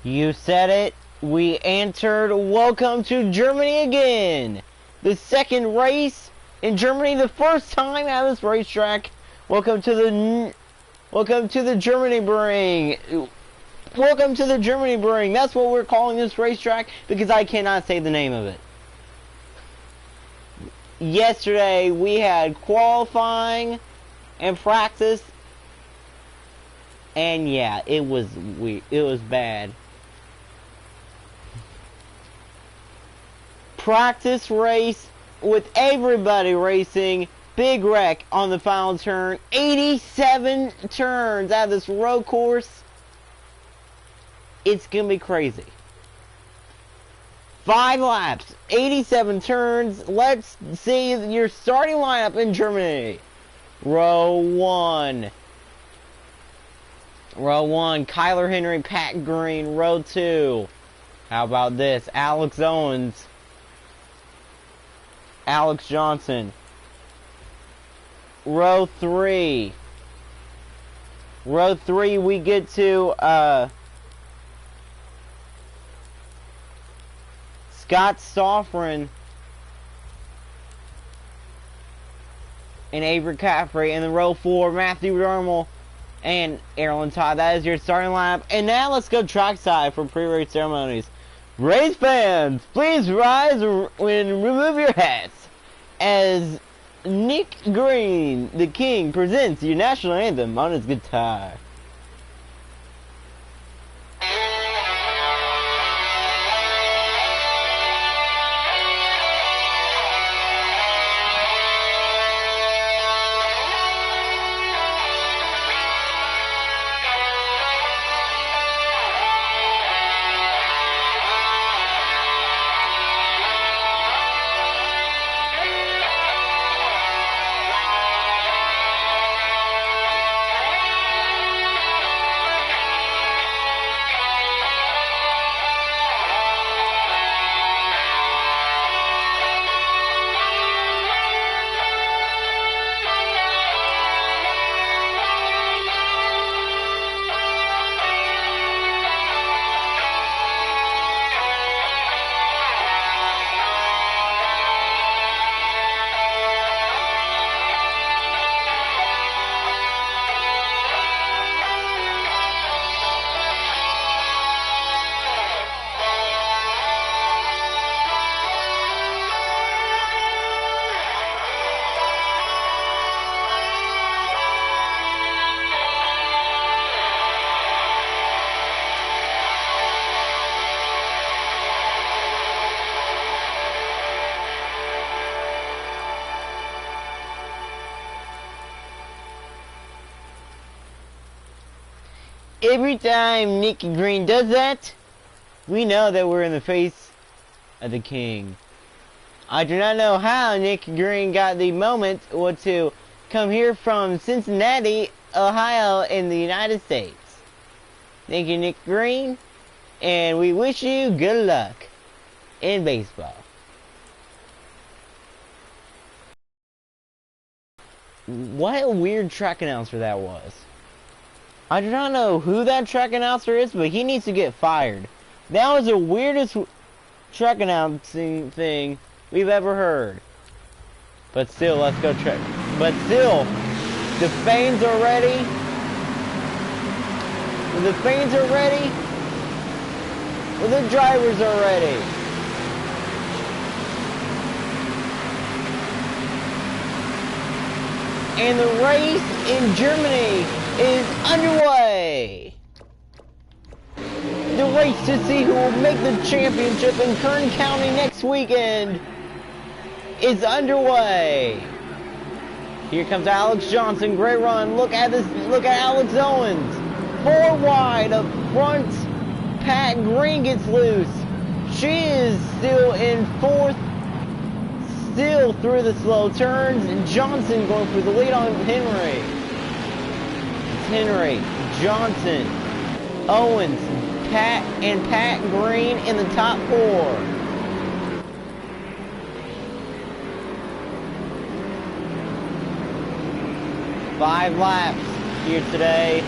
You said it. We entered. Welcome to Germany again. The second race in Germany, the first time at this racetrack. Welcome to the GermanyBIRING. Welcome to the GermanyBIRING. That's what we're calling this racetrack because I cannot say the name of it. Yesterday we had qualifying and practice, and yeah, it was weird. It was bad. Practice race with everybody racing. Big wreck on the final turn. 87 turns out of this road course. It's gonna be crazy. 5 laps, 87 turns. Let's see your starting lineup in Germany. Row 1. Row 1, Kyler Henry, Pat Green. Row 2. How about this? Alex Owens, Alex Johnson. Row 3. Row 3, we get to Scott Stoffren and Avery Caffrey. And then row 4, Matthew Dermel and Aaron Todd. That is your starting lineup. And now let's go trackside for pre-race ceremonies. Race fans, please rise and remove your hats as Nick Green, the King, presents your national anthem on his guitar. Every time Nicky Green does that, we know that we're in the face of the King. I do not know how Nicky Green got the moment to come here from Cincinnati, Ohio in the United States. Thank you, Nick Green, and we wish you good luck in baseball. What a weird track announcer that was. I do not know who that track announcer is, but he needs to get fired. That was the weirdest track announcing thing we've ever heard. But still, let's go track. But still, the fans are ready. The fans are ready. The drivers are ready. And the race in Germany is underway. The race to see who will make the championship in Kern County next weekend is underway. Here comes Alex Johnson, great run. Look at this, look at Alex Owens. 4 wide up front. Pat Green gets loose. She is still in 4th. Still through the slow turns. Johnson going for the lead on Henry. Henry, Johnson, Owens, Pat Green in the top 4. Five laps here today,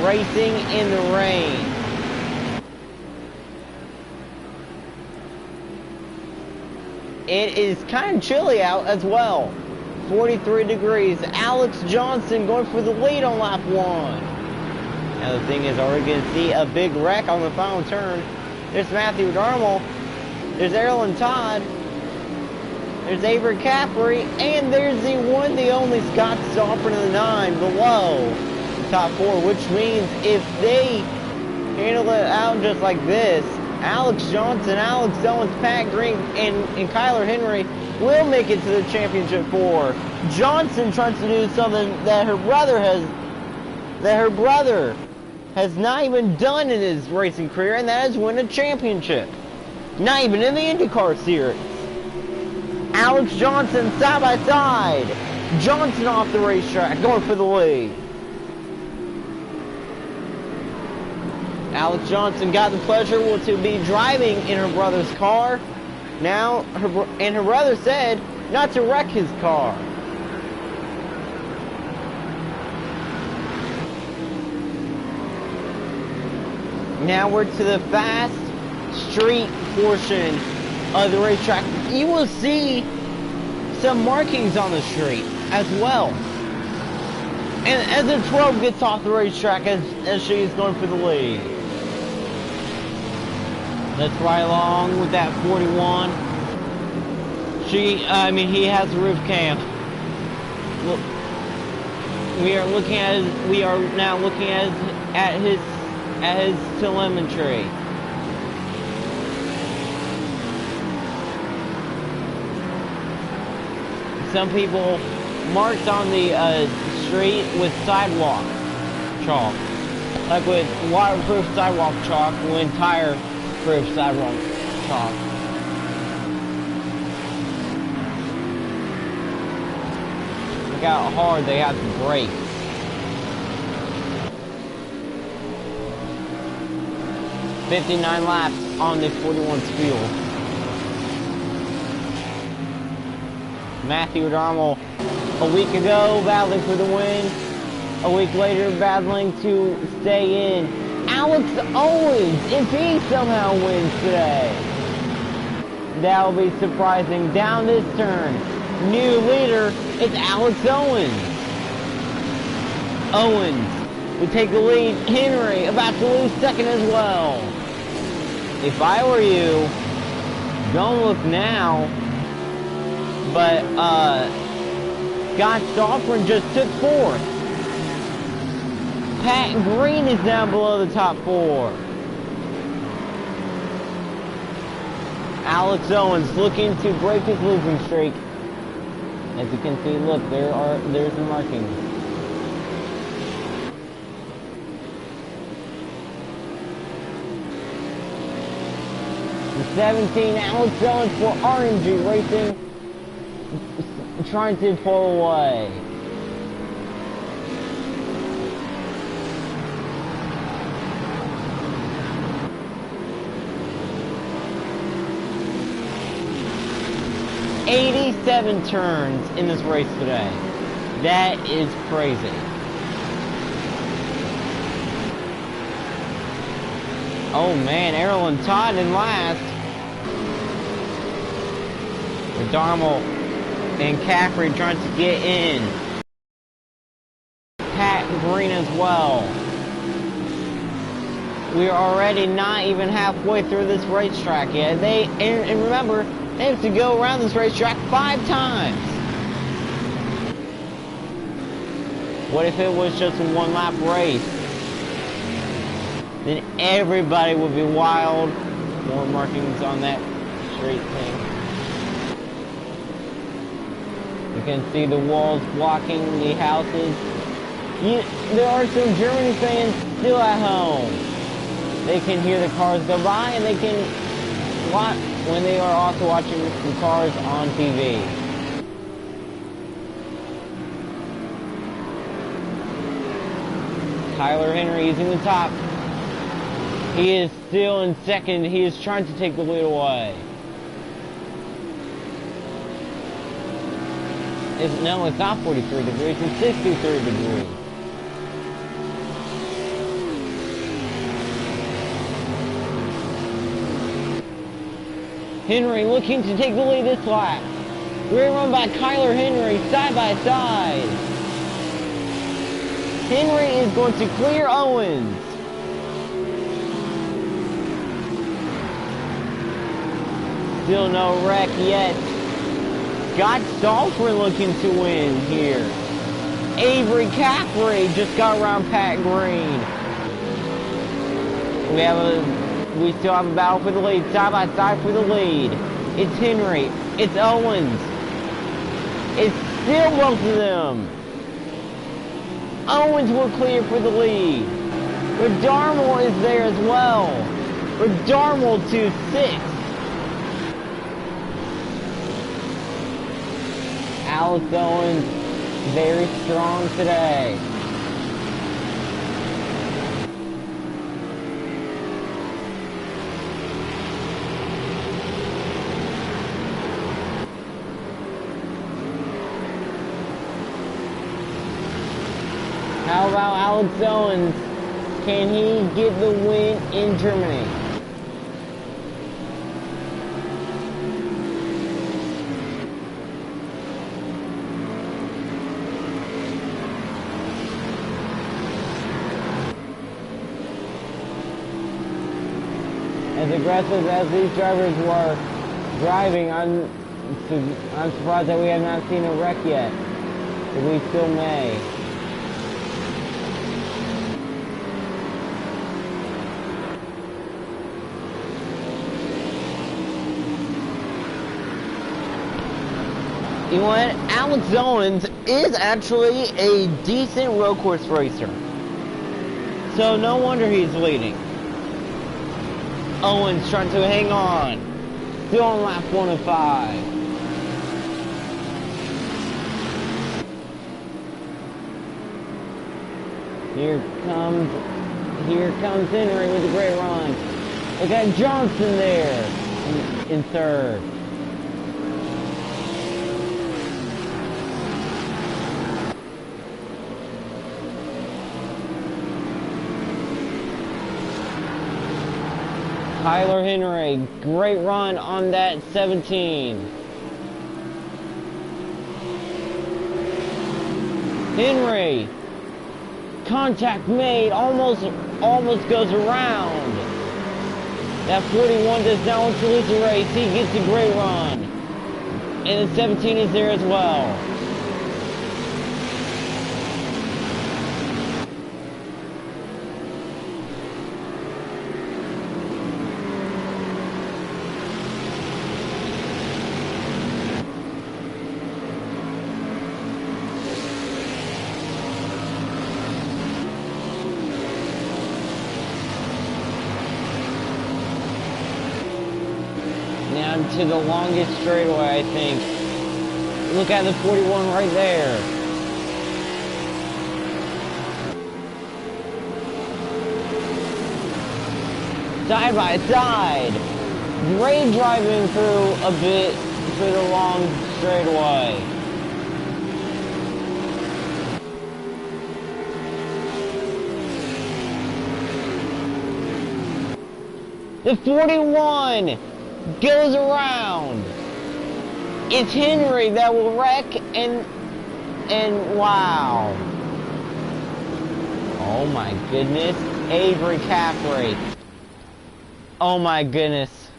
racing in the rain. it is kind of chilly out as well. 43 degrees. Alex Johnson going for the lead on lap 1. Now the thing is, are we going to see a big wreck on the final turn? There's Matthew Darmel. There's Erlen Todd. There's Avery Caffrey. And there's the one, the only Scott Stofford in the 9 below the top 4. Which means if they handle it out just like this, Alex Johnson, Alex Owens, Pat Green, and Kyler Henry will make it to the championship 4. Johnson tries to do something that her brother has not even done in his racing career, and that is win a championship. Not even in the IndyCar series. Alex Johnson side by side. Johnson off the racetrack, going for the lead. Alex Johnson got the pleasure to be driving in her brother's car. Now, her brother said not to wreck his car. Now we're to the fast street portion of the racetrack. You will see some markings on the street as well. And as the 12 gets off the racetrack, as she is going for the lead. Let's ride along with that 41. He has a roof cam. Look, we are now looking at his telemetry. Some people marked on the street with sidewalk chalk, like with waterproof sidewalk chalk, with tire-proof sidewalk chalk. Look how hard they have to brake. $59 laps on this 41 field. Matthew Darmel, a week ago, battling for the win. A week later, battling to stay in. Alex Owens, if he somehow wins today, that'll be surprising. Down this turn, new leader, it's Alex Owens. Owens would take the lead. Henry about to lose second as well. If I were you, don't look now. But Scott Stofford just took 4th. Pat Green is down below the top 4. Alex Owens looking to break his losing streak. As you can see, look, there's the markings. The 17, Alex Owens for RNG Racing, trying to pull away. "87 turns in this race today. That is crazy. Oh man, Erlen Todd in last. Darmel and Caffrey trying to get in. Pat Green as well. We are already not even halfway through this racetrack yet. And remember, they have to go around this racetrack 5 times. What if it was just a 1-lap race? Then everybody would be wild. More markings on that straight thing. You can see the walls blocking the houses. There are some Germany fans still at home. They can hear the cars go by, and they can watch when they are also watching the cars on TV. Kyler Henry using the top. He is still in second. He is trying to take the lead away. No, it's not 43 degrees, it's 63 degrees. Henry looking to take the lead this lap. Great run by Kyler Henry, side by side. Henry is going to clear Owens. Still no wreck yet. Scott Stolford looking to win here. Avery Caffrey just got around Pat Green. We still have a battle for the lead, side by side for the lead. It's Henry, it's Owens. It's still both of them. Owens will clear for the lead. Darmel is there as well. Darmel to 6th. Alex Owens, very strong today. How about Alex Owens? Can he get the win in Germany? As aggressive as these drivers were driving, I'm surprised that we have not seen a wreck yet, but we still may. You know what? Alex Owens is actually a decent road course racer. So no wonder he's leading. Owens trying to hang on. Still on lap 105. Here comes Henry with a great run. Look at Johnson there in 3rd. Kyler Henry, great run on that 17. Henry, contact made, almost goes around. That 41 does not want to lose the race. He gets a great run. And the 17 is there as well. To the longest straightaway, I think. Look at the 41 right there. Side by side. Great driving through a bit for the long straightaway. The 41 goes around. It's Henry that will wreck and wow. Oh my goodness. Avery Caffrey. Oh my goodness.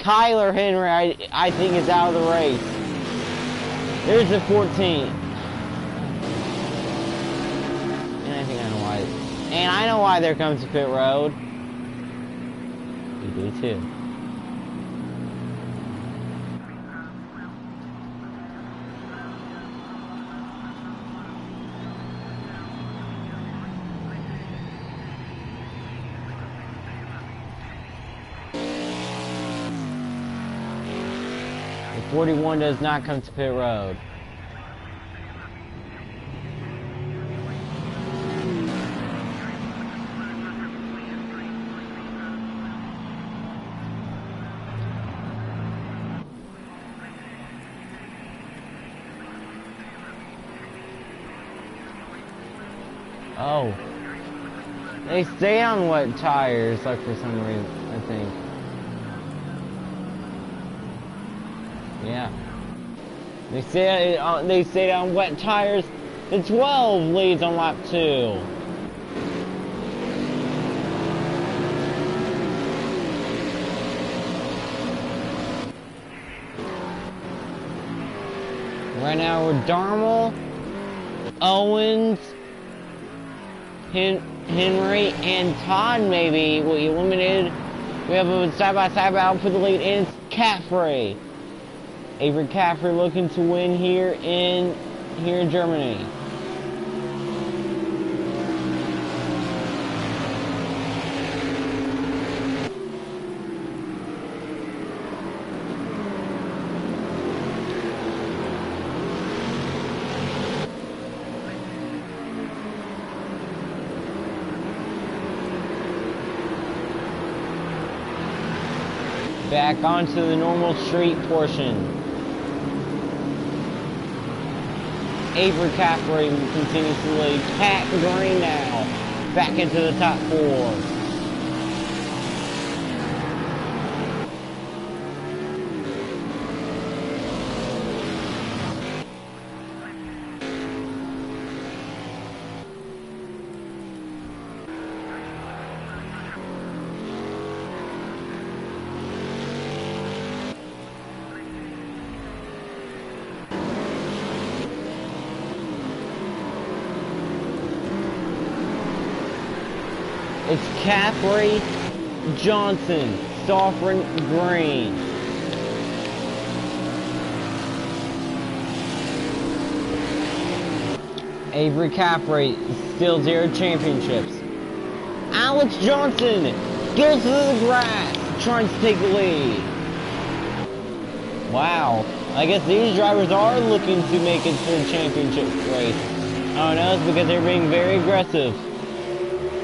Kyler Henry, I think is out of the race. There's the 14. And I think I know why. And I know why there comes to pit road. You do too. The 41 does not come to pit road. Oh. They stay on wet tires, like for some reason, I think. Yeah. They say on wet tires, the 12 leads on lap 2. Right now we're Darmel, Owens, Henry, and Todd maybe we eliminated. We have a side-by-side battle for the lead, and it's Caffrey. Avery Caffrey looking to win here in Germany. Back onto the normal street portion. Avery Caffrey continues to lead. Pat Green now back into the top 4. It's Caffrey, Johnson, Sovereign, Green. Avery Caffrey, still 0 championships. Alex Johnson goes to the grass, trying to take the lead. Wow, I guess these drivers are looking to make it to the championship race. Oh no, it's because they're being very aggressive.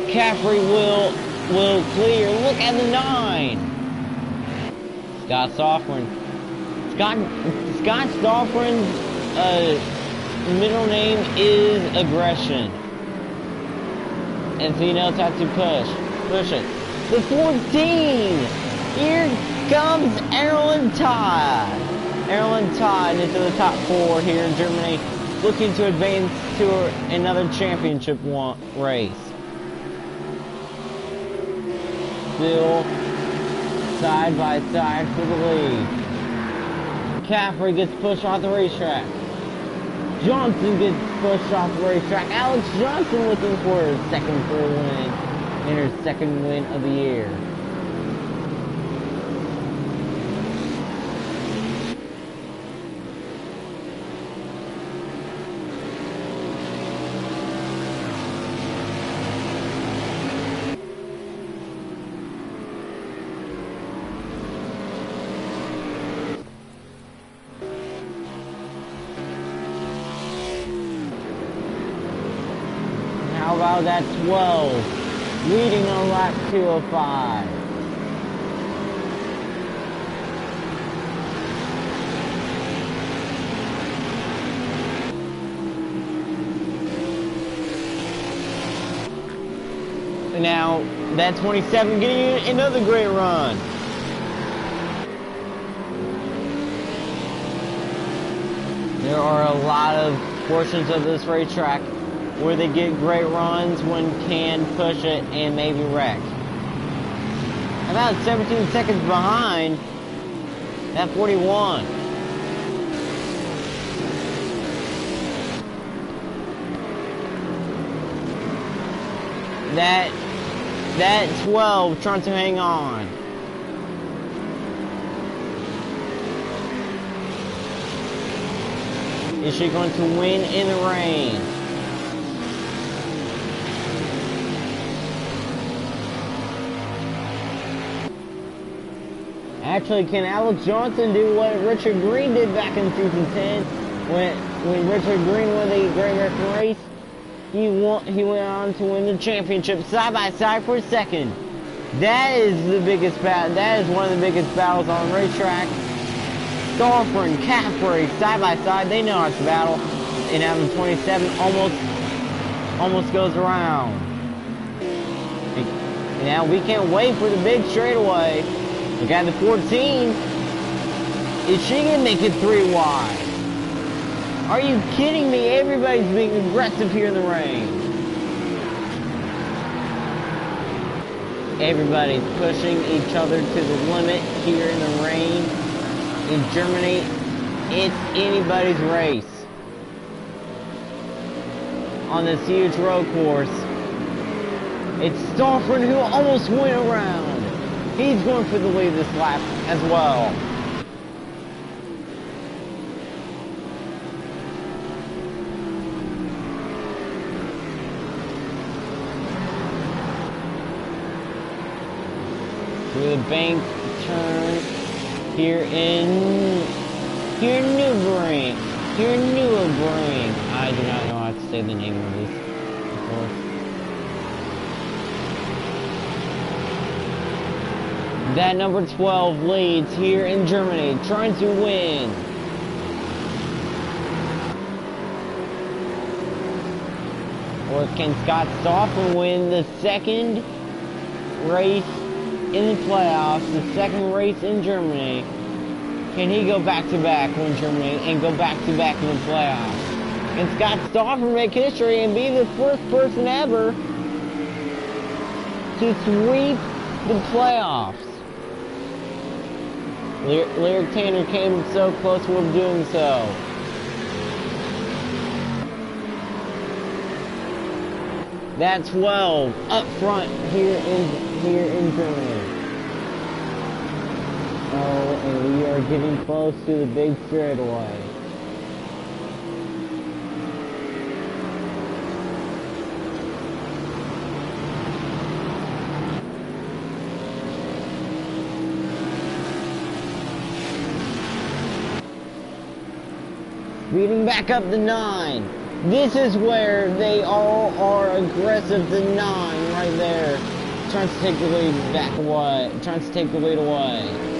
Caffrey will clear. Look at the 9. Scott Sovereign. Scott Sovereign's middle name is Aggression. And so he knows how to push it. The 14. Here comes Aaron Todd. Aaron Todd into the top 4 here in Germany, looking to advance to another championship race. Still side by side for the lead. Caffrey gets pushed off the racetrack. Johnson gets pushed off the racetrack. Alex Johnson looking for his second full win and her second win of the year. How about that 12, leading on lap 205. Now, that 27 getting another great run. There are a lot of portions of this racetrack where they get great runs when can push it and maybe wreck. About 17 seconds behind that 41. That 12 trying to hang on. Is she going to win in the rain? Actually, can Alex Johnson do what Richard Green did back in season 10 when Richard Green won the Great American Race? He went on to win the championship side by side for a second. That is the biggest battle. That is one of the biggest battles on the racetrack. Stoffer and Caffrey side by side. They know how to battle. And now the 27 almost goes around. And now we can't wait for the big straightaway. We got the 14. Is she gonna make it 3 wide? Are you kidding me? Everybody's being aggressive here in the rain. Everybody's pushing each other to the limit here in the rain. In Germany, it's anybody's race. On this huge road course, it's Stoffren who almost went around. He's going for the lead this lap as well. Through the bank turn here in Newbury. I do not know how to say the name of this before. That number 12 leads here in Germany, trying to win. Or can Scott Stoffren win the second race in the playoffs, the second race in Germany? Can he go back-to-back win Germany and go back-to-back in the playoffs? Can Scott Stoffren make history and be the first person ever to sweep the playoffs? Lyric Tanner came so close with doing so. That 12 up front here in Germany. Oh, and we are getting close to the big straightaway. Speeding back up to 9. This is where they all are aggressive. The 9 right there. Trying to take the lead back away. Trying to take the lead away.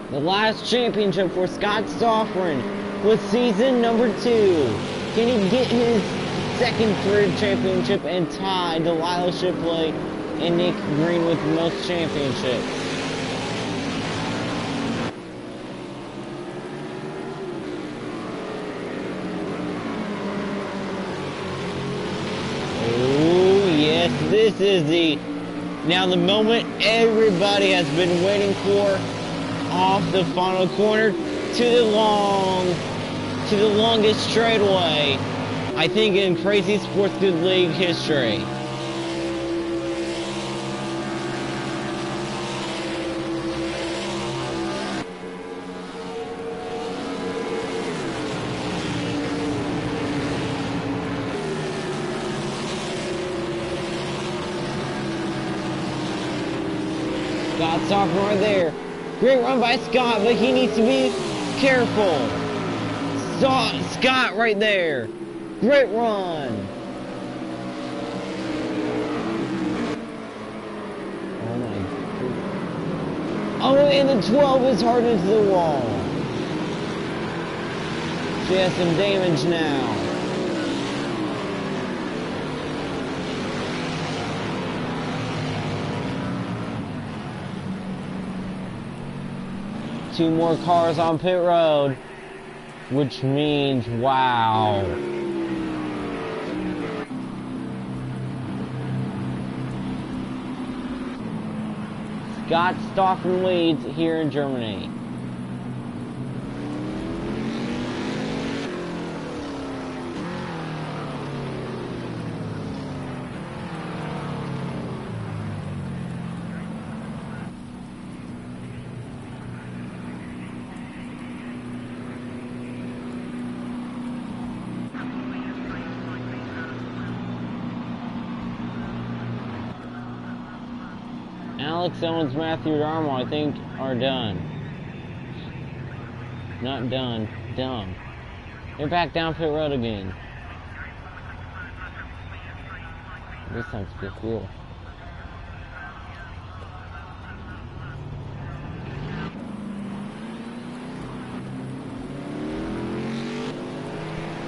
The last championship for Scott Stoffren was season number 2. Can he get his second career championship and tie Delilah Shipley and Nick Green with most championships? Oh yes, this is the moment everybody has been waiting for. Off the final corner to the longest straightaway, I think, in Crazy Sports Good League history. Scott Stoffren right there. Great run by Scott, but he needs to be careful. Scott right there. Great run. Oh my goodness. Oh, and the 12 is hard into the wall. She has some damage now. Two more cars on pit road, which means, wow. Scott Stoffren leads here in Germany. Alex Owens, Matthew Darmo, I think, are done. Not done, dumb. They're back down pit road again. This sounds good. Cool.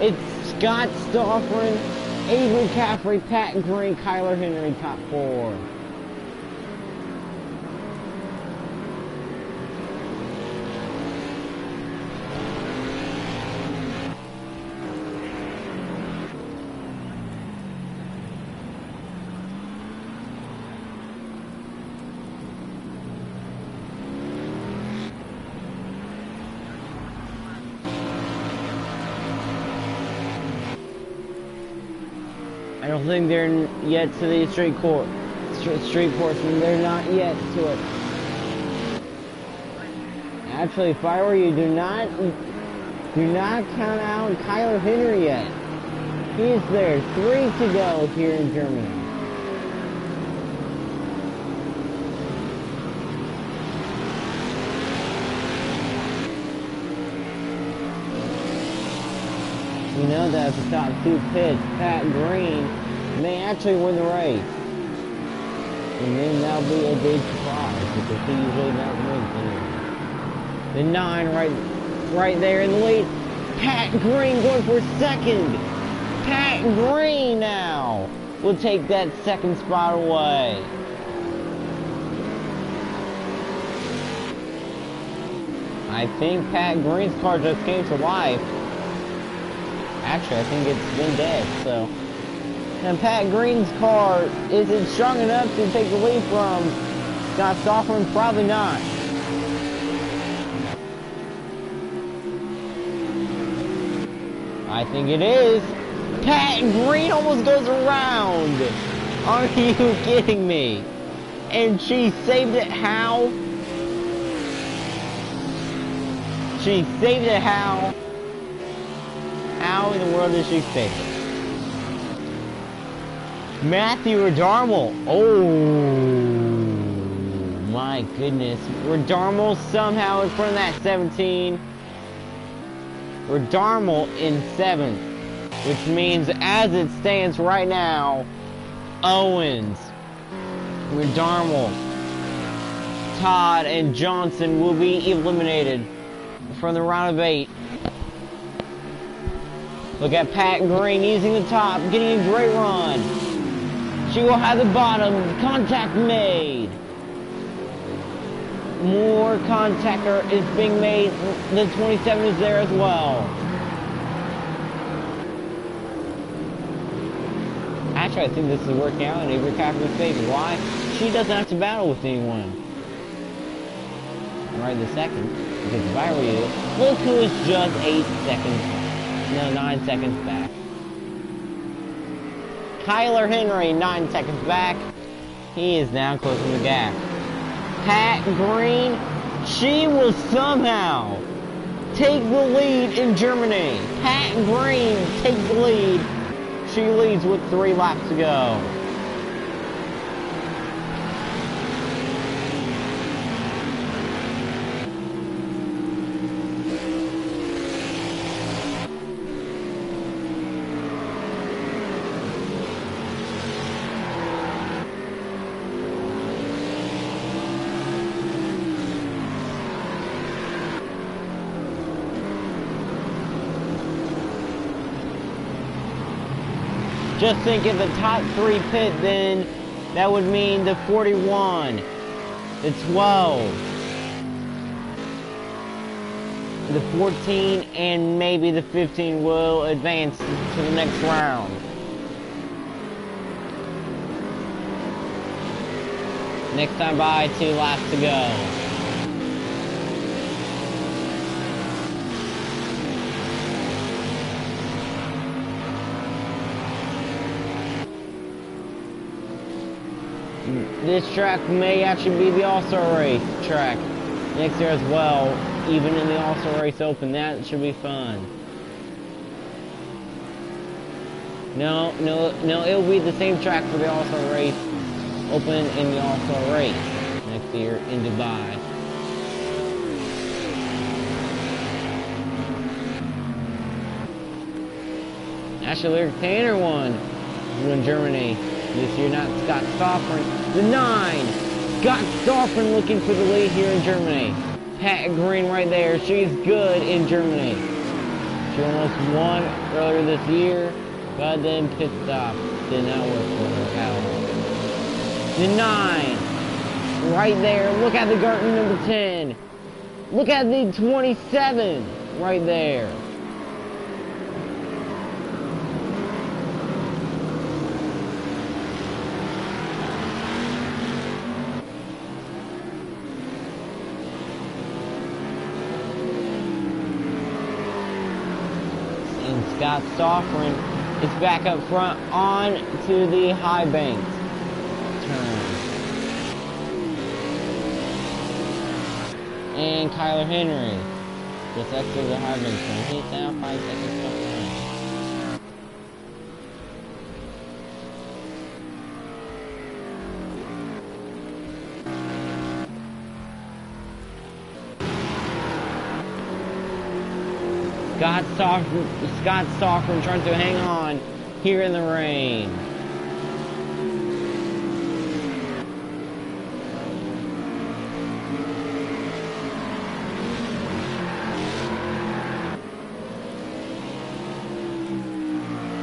It's Scott Stoffren, Avery Caffrey, Pat Green, Kyler Henry, top 4. I don't think they're yet to the street course. They're not yet to it. Actually, if I were you, do not count out Kyler Henry yet. He is there. 3 to go here in Germany. You know that the top 2 pits, Pat Green, may actually win the race. And then that'll be a big surprise because he usually never wins anyway. The 9 right there in the lead. Pat Green going for 2nd. Pat Green now will take that 2nd spot away. I think Pat Green's car just came to life. Actually, I think it's been dead, so. And Pat Green's car, is it strong enough to take the lead from Scott Stoffren? Probably not. I think it is. Pat Green almost goes around. Are you kidding me? And she saved it how? She saved it how? How in the world did she save it? Matthew Redarmo. Oh my goodness. Redarmo somehow in front of that 17. Redarmo in 7th. Which means as it stands right now, Owens, Redarmo, Todd, and Johnson will be eliminated from the round of 8. Look at Pat Green using the top, getting a great run. She will have the bottom, contact made. More contact is being made. The 27 is there as well. Actually, I think this is working out in Avery Caffrey's favor. Why? She doesn't have to battle with anyone. Right the 2nd. Because if I were you, look who is just 8 seconds. No, 9 seconds back. Kyler Henry, 9 seconds back. He is now closing the gap. Pat Green, she will somehow take the lead in Germany. Pat Green takes the lead. She leads with 3 laps to go. Just think if the top 3 pit, then that would mean the 41, the 12, the 14, and maybe the 15 will advance to the next round. Next time by, 2 laps to go. This track may actually be the All-Star Race track next year as well, even in the All-Star Race Open. That should be fun. No, it'll be the same track for the All-Star Race Open and the All-Star Race next year in Dubai. Actually, Lyric Tanner won in Germany this year, not Scott Stoffren. The 9, Scott Stoffren looking for the lead here in Germany. Pat Green right there, she's good in Germany. She almost won earlier this year, but then pit stop did not work for her at all. The 9, right there. Look at the Gartner number 10. Look at the 27, right there. And Scott Stoffren is back up front on to the high banked turn. And Kyler Henry just exited the high banked turn. He's now 5 seconds behind. Scott Stoffren trying to hang on here in the rain.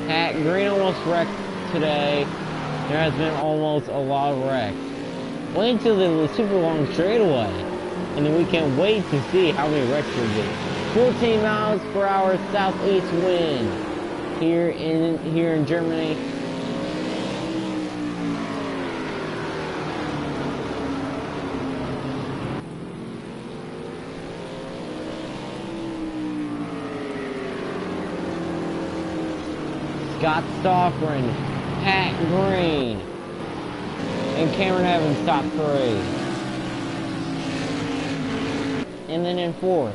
Pat Green almost wrecked today. There has been almost a lot of wrecks. Wait until the super long straightaway, and then we can't wait to see how many wrecks there will be. 14 miles per hour southeast wind here in Germany. Scott Stoffren, Pat Green, and Cameron Evans top 3. And then in 4th.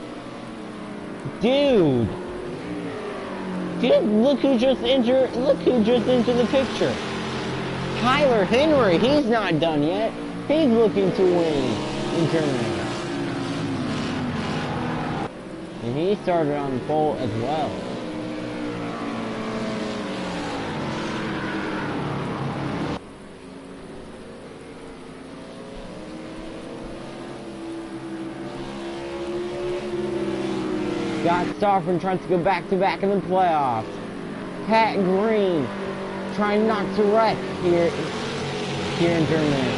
Dude, look who just entered the picture. Kyler Henry, he's not done yet. He's looking to win in Germany. And he started on the pole as well. Scott Stoffren trying to go back-to-back in the playoffs. Pat Green trying not to wreck here in Germany.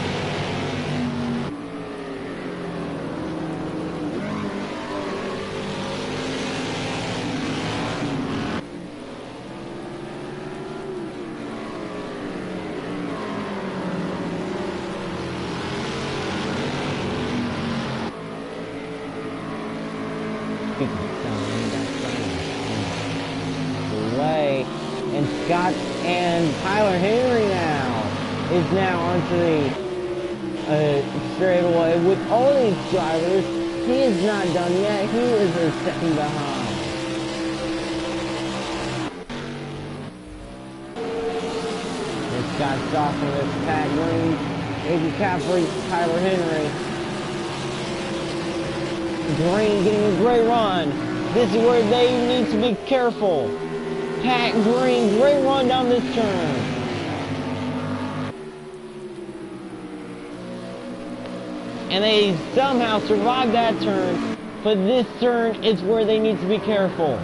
And Scott and Tyler Henry is now onto the straightaway with all these drivers. He is not done yet. He is a second behind. There's Scott Stoffren with Pat Green, A.J. Caffrey, Tyler Henry. Green getting a great run. This is where they need to be careful. Pat Green, great run down this turn. And they somehow survived that turn, but this turn is where they need to be careful.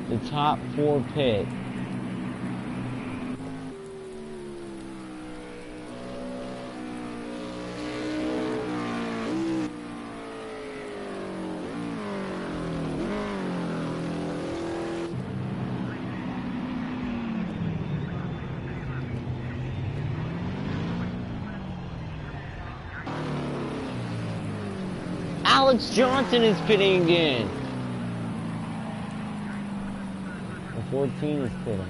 The top 4 pit. Alex Johnson is pitting again. 14 is pitting.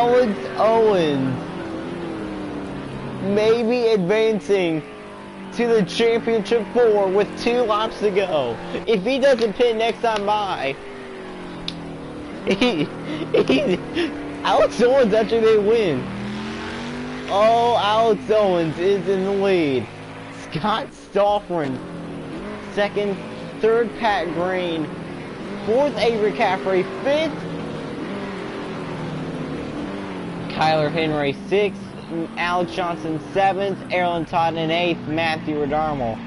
Alex Owens may be advancing to the championship 4 with 2 laps to go. If he doesn't pit next time by, Alex Owens actually may win. Oh, Alex Owens is in the lead. Scott Stoffren, second. Third, Pat Green. Fourth, Avery Caffrey. Fifth, Kyler Henry. Sixth, Alex Johnson. Seventh, Aaron Todd. And eighth, Matthew Radarmo.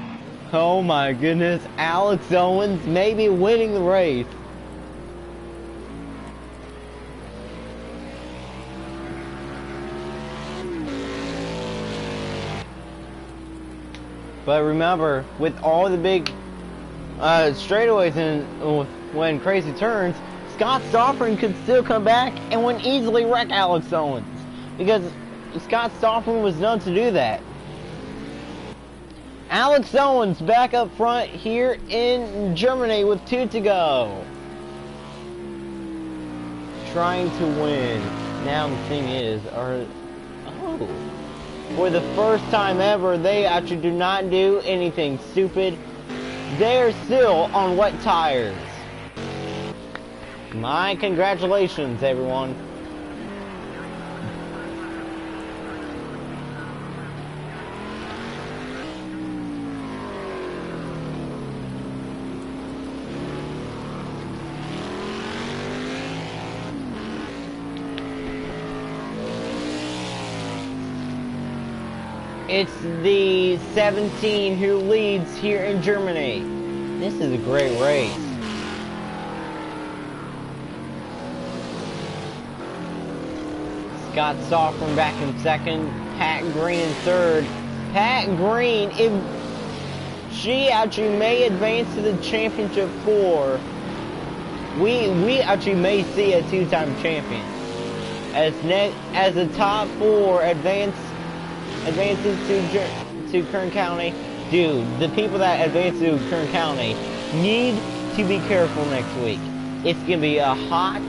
Oh my goodness, Alex Owens may be winning the race. But remember, with all the big straightaways and when crazy turns, Scott Stoffren could still come back and would easily wreck Alex Owens, because Scott Stoffren was known to do that. Alex Owens back up front here in Germany with 2 to go, trying to win. Now the thing is, for the first time ever, they actually do not do anything stupid. They're still on wet tires. My congratulations, everyone. It's the 17 who leads here in Germany. This is a great race. Scott Stoffren back in second. Pat Green in third. Pat Green, if she actually may advance to the championship 4, we actually may see a 2-time champion. As the top 4 advances to Kern County. Dude, the people that advance to Kern County need to be careful next week. It's gonna be a hot,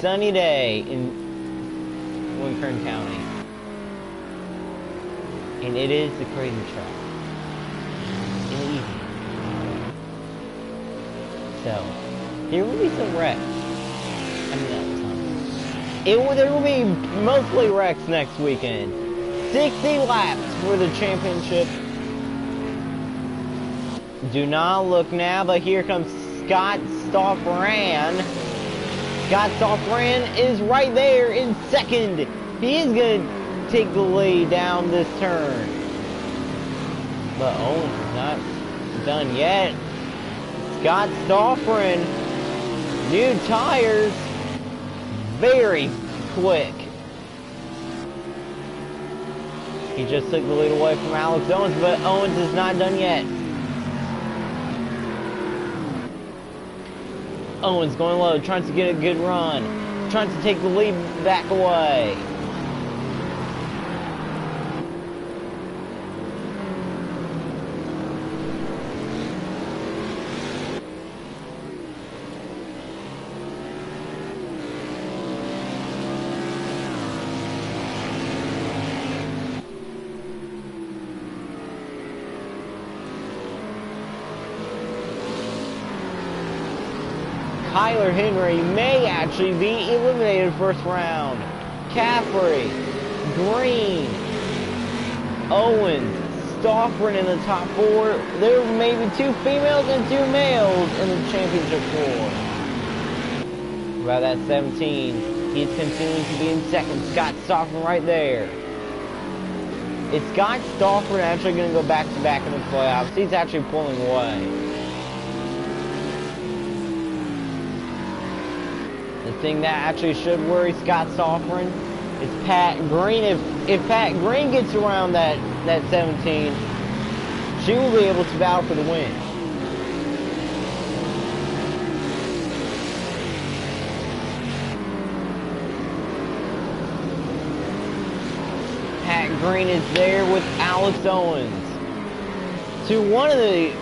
sunny day in Kern County, and it is the crazy track in the evening. So there will be some wrecks. I mean, there will be mostly wrecks next weekend. 60 laps for the championship. Do not look now, but here comes Scott Stoffren. Scott Stoffren is right there in second. He is going to take the lead down this turn. But Owens is not done yet. Scott Stoffren, new tires, very quick. He just took the lead away from Alex Owens, but Owens is not done yet. Owens going low, trying to get a good run, trying to take the lead back away. Kyler Henry may actually be eliminated first round. Caffrey, Green, Owens, Stoffren in the top 4. There may be 2 females and 2 males in the championship 4. About that 17, he's continuing to be in second. Scott Stoffren right there. Is Scott Stoffren actually going to go back-to-back in the playoffs? He's actually pulling away. The thing that actually should worry Scott Stoffren is Pat Green. If Pat Green gets around that 17, she will be able to battle for the win. Pat Green is there with Alex Owens to one of the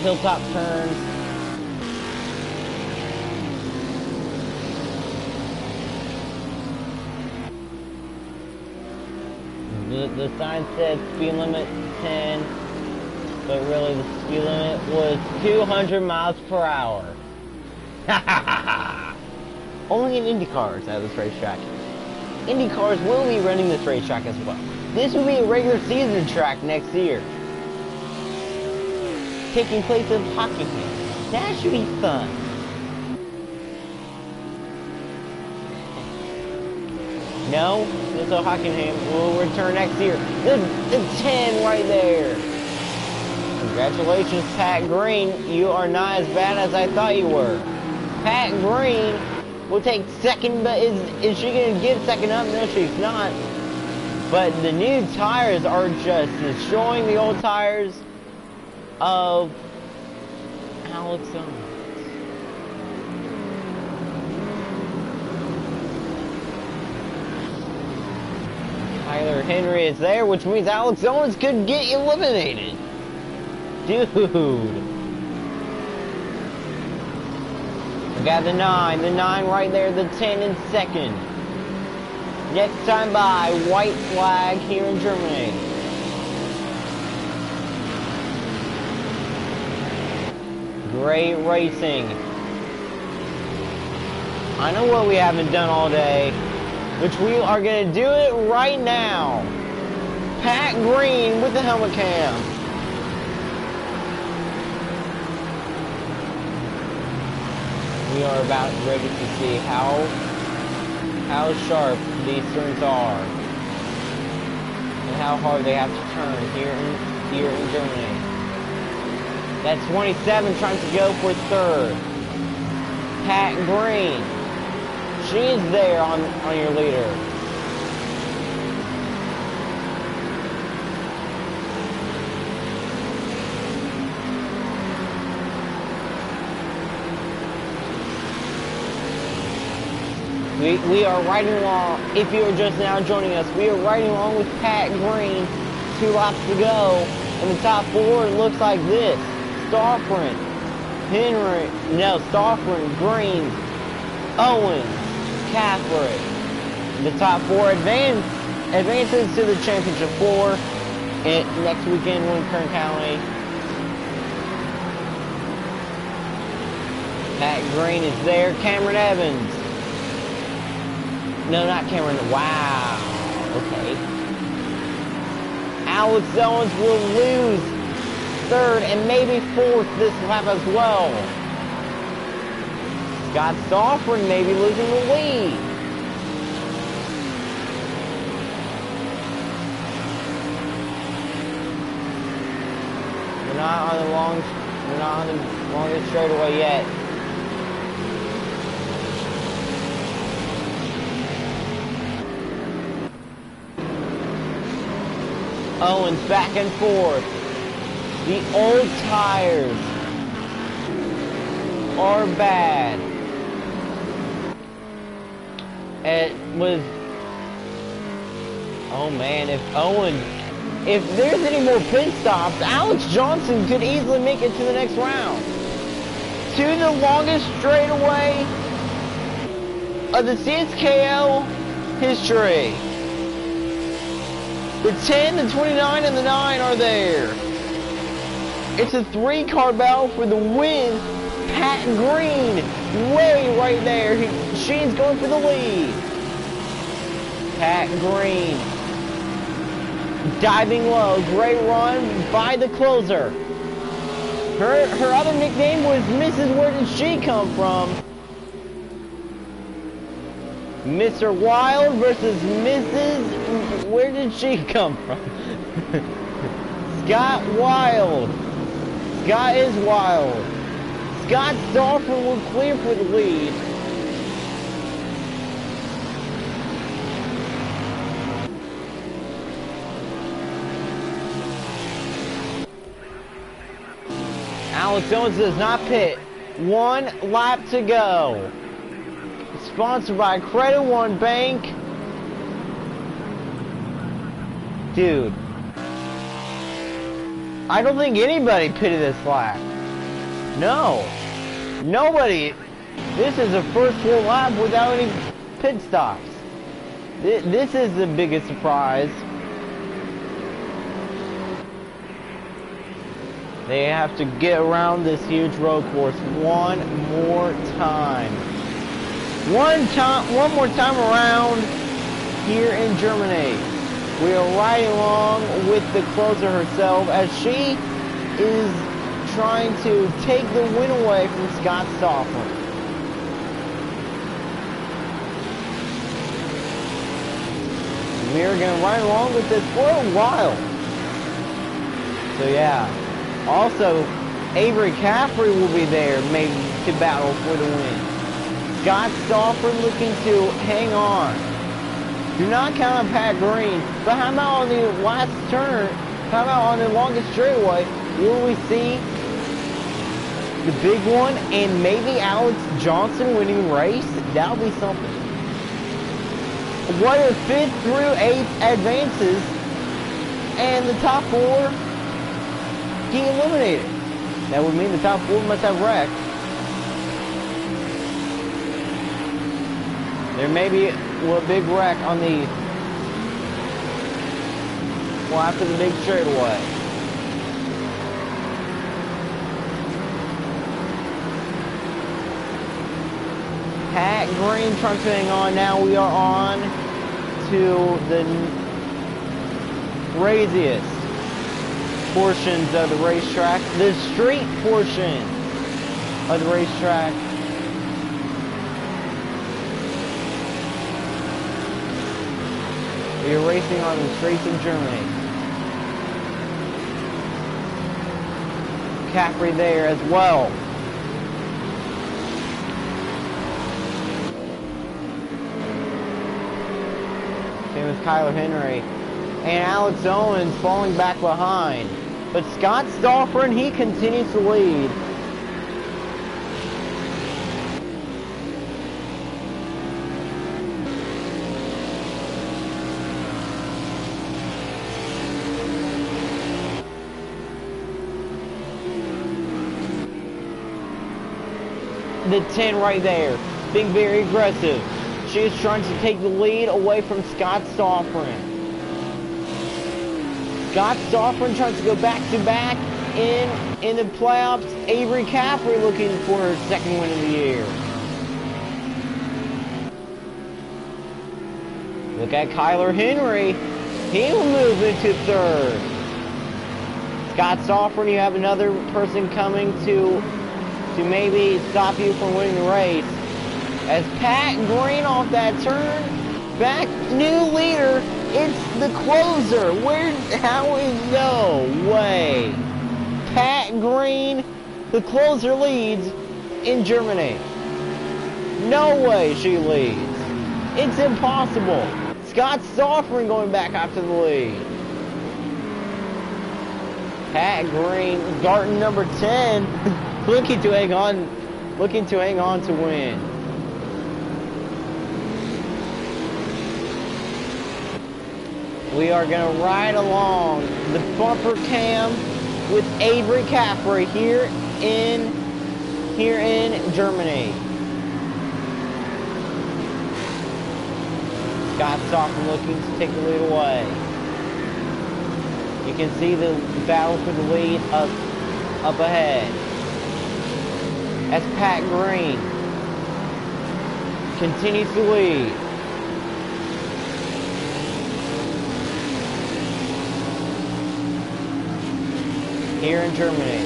hilltop turns. The sign said speed limit 10, but really the speed limit was 200 miles per hour. Only in Indy cars at this racetrack. Indy cars will be running this racetrack as well. This will be a regular season track next year, taking place in Hockenheim. That should be fun. No, this Hockenheim will return next year. The 10 right there. Congratulations, Pat Green. You are not as bad as I thought you were. Pat Green will take second, but is she going to give second up? No, she's not. But the new tires are just destroying the old tires of Alex Owens. Tyler Henry is there, which means Alex Owens could get eliminated. Dude. We got the 9 right there, the 10 in second. Next time by, white flag here in Germany. Great racing. I know what we haven't done all day, which we are going to do it right now. Pat Green with the helmet cam. We are about ready to see how sharp these turns are and how hard they have to turn here in Germany. That's 27 trying to go for third. Pat Green. She's there on your leader. We are riding along, if you are just now joining us, we are riding along with Pat Green, 2 laps to go, and the top 4 looks like this. Stauffer, Henry, no, Stauffer, Green, Owens, Catholic. The top 4 advances to the championship 4 next weekend in Kern County. Pat Green is there, Cameron Evans. No, not Cameron. Wow. Okay. Alex Owens will lose third and maybe fourth this lap as well. Scott Stauffer maybe losing the lead. We're not on the longest straightaway yet. Owens back and forth. The old tires are bad. It was, oh man, if there's any more pit stops, Alex Johnson could easily make it to the next round. To the longest straightaway of the CSKL history. The 10, the 29, and the 9 are there. It's a 3-car battle for the win. Pat Green, way right there. She's going for the lead. Pat Green, diving low. Great run by the closer. Her other nickname was Mrs. Where Did She Come From? Mr. Wild versus Mrs. Where Did She Come From? Scott Wild. Scott is wild. Scott Stauffer will clear for the lead. Alex Owens does not pit. 1 lap to go. Sponsored by Credit One Bank. Dude, I don't think anybody pitted this lap. No, nobody. This is the first full lap without any pit stops. This is the biggest surprise. They have to get around this huge road course one more time. One more time around here in Germany. We are riding along with the closer herself as she is trying to take the win away from Scott Stoffler. We are going to ride along with this for a while. So yeah. Also, Avery Caffrey will be there, maybe, to battle for the win. Scott Stoffler looking to hang on. Do not count on Pat Green, but how about on the last turn, how about on the longest straightaway, will we see the big one and maybe Alex Johnson winning the race? That'll be something. What if 5th through 8th advances and the top 4 get eliminated? That would mean the top 4 must have wrecked. There may be a big wreck on the, well, after the big straightaway. Pat Green trying to hang on. Now we are on to the craziest portions of the racetrack, the street portion of the racetrack. We are racing on the streets of Germany. Caffrey there as well. Same as Kyler Henry. And Alex Owens falling back behind. But Scott Stoffler, he continues to lead. The 10 right there, being very aggressive. She is trying to take the lead away from Scott Stoffler. Scott Stoffler tries to go back-to-back in the playoffs. Avery Caffrey looking for her second win of the year. Look at Kyler Henry. He will move into third. Scott Stoffler, you have another person coming to maybe stop you from winning the race. As Pat Green off that turn, back, new leader, it's the closer. How is no way. Pat Green, the closer leads in Germany. No way she leads. It's impossible. Scott Stoffler going back after the lead. Pat Green, Garten number 10, looking to hang on to win. We are going to ride along the bumper cam with Avery Caffrey here in Germany. Scott Stoffler looking to take the lead away. You can see the battle for the lead up ahead. As Pat Green continues to lead. Here in Germany.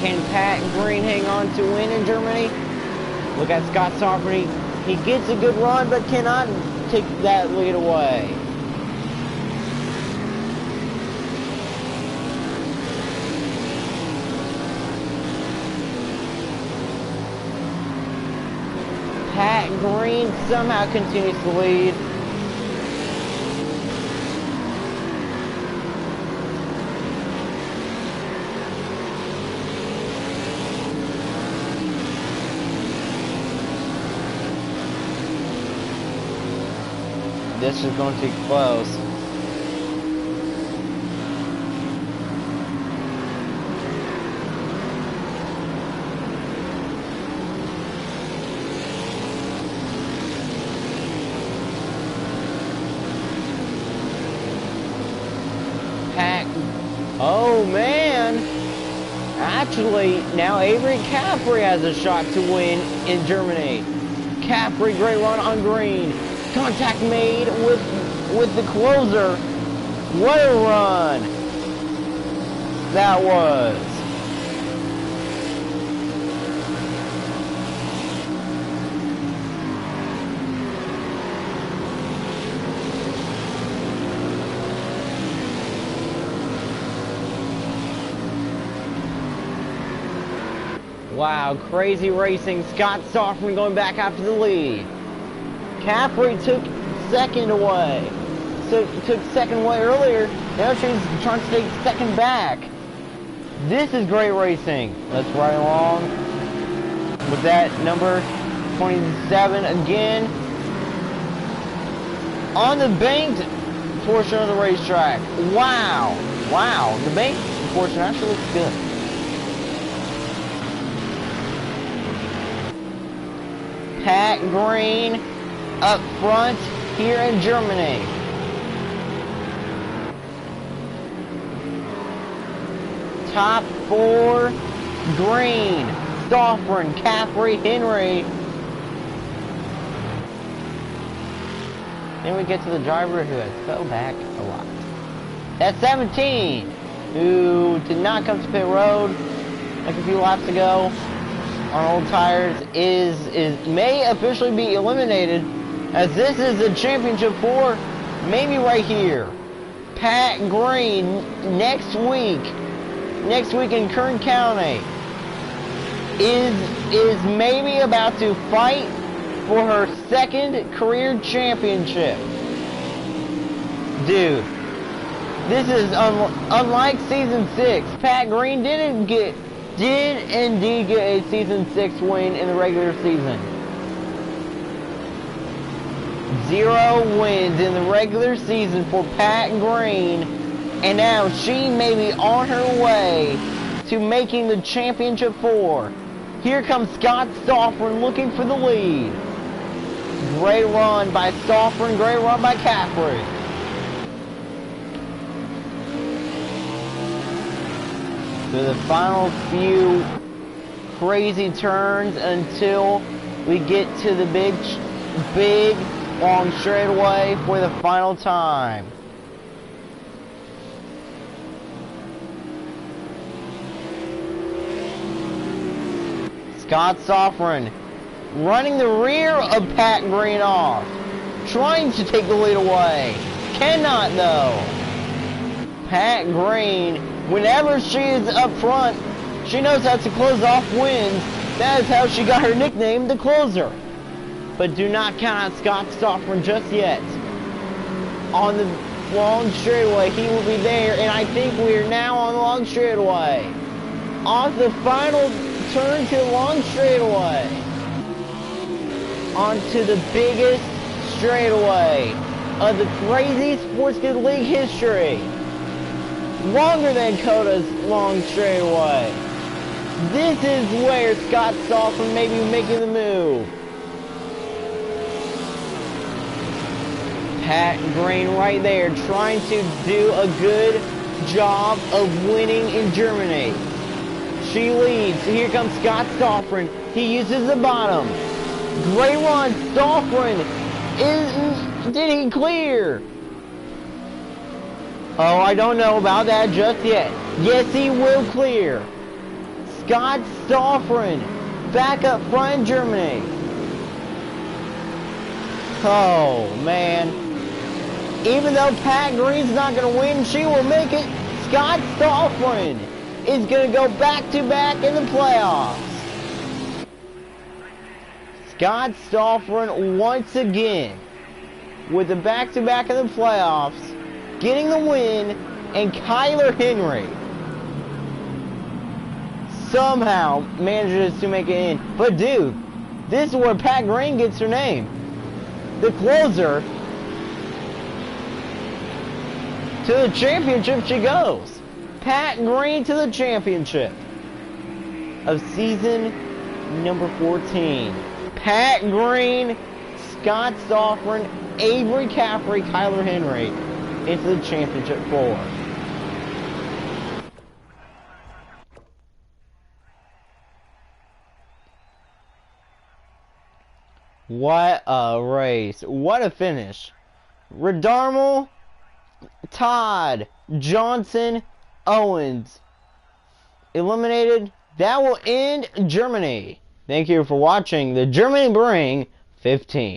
Can Pat Green hang on to win in Germany? Look at Scott Stoffler. He gets a good run, but cannot take that lead away. Pat Green somehow continues to lead. This is going to be close. Oh, man. Actually, now Avery Caffrey has a shot to win in Germany. Caffrey, great run on green. Contact made with the closer. What a run that was. Wow, crazy racing. Scott Stoffman going back after the lead. Caffrey took second away. Took second away earlier. Now she's trying to take second back. This is great racing. Let's ride along with that number 27 again. On the banked portion of the racetrack. Wow. Wow. The banked portion actually looks good. Pat Green up front here in Germany. Top four, Green, Stoffren, Caffrey, Henry. Then we get to the driver who has fell back a lot. That's 17, who did not come to pit road like a few laps ago on old tires, may officially be eliminated, as this is the championship for maybe right here. Pat Green next week in Kern County is maybe about to fight for her second career championship. Dude, this is unlike season 6. Pat Green did indeed get a season 6 win in the regular season. 0 wins in the regular season for Pat Green, and now she may be on her way to making the championship 4. Here comes Scott Stoffren looking for the lead. Great run by Stoffren, great run by Caffrey. To the final few crazy turns until we get to the big long straightaway for the final time. Scott Stoffren running the rear of Pat Green off, trying to take the lead away. Cannot though. Pat Green, whenever she is up front, she knows how to close off wins. That is how she got her nickname, the Closer. But do not count out Scott Stoffren just yet. On the long straightaway, he will be there, and I think we are now on the long straightaway. Off the final turn to the long straightaway. Onto the biggest straightaway of the crazy Sports Good League history. Longer than Coda's long straightaway. This is where Scott Stoffren may be making the move. Pat Green right there trying to do a good job of winning in Germany. She leads. Here comes Scott Stoffren. He uses the bottom. Great run. Stoffren. Did he clear? Oh, I don't know about that just yet. Yes, he will clear. Scott Stoffren back up front in Germany. Oh, man. Even though Pat Green's not going to win, she will make it. Scott Stoffren is going to go back-to-back in the playoffs. Scott Stoffren once again with the back-to-back in the playoffs, getting the win, and Kyler Henry somehow manages to make it in. But dude, this is where Pat Green gets her name. The Closer. To the championship she goes. Pat Green to the championship of season number 14. Pat Green, Scott Stoffren, Avery Caffrey, Kyler Henry into the championship 4. What a race. What a finish. Redarmo, Todd, Johnson, Owens eliminated. That will end Germany. Thank you for watching the GermanyBIRING 15.